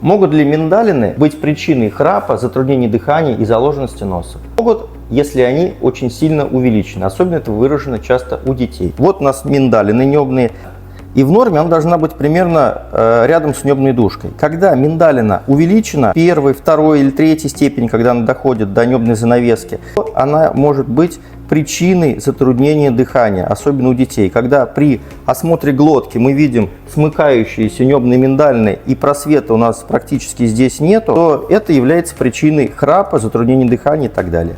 Могут ли миндалины быть причиной храпа, затруднений дыхания и заложенности носа? Могут, если они очень сильно увеличены. Особенно это выражено часто у детей. Вот у нас миндалины небные. И в норме она должна быть примерно рядом с небной дужкой. Когда миндалина увеличена, первой, второй или третьей степени, когда она доходит до небной занавески, она может быть причиной затруднения дыхания, особенно у детей. Когда при осмотре глотки мы видим смыкающиеся небные миндалины и просвета у нас практически здесь нету, то это является причиной храпа, затруднения дыхания и так далее.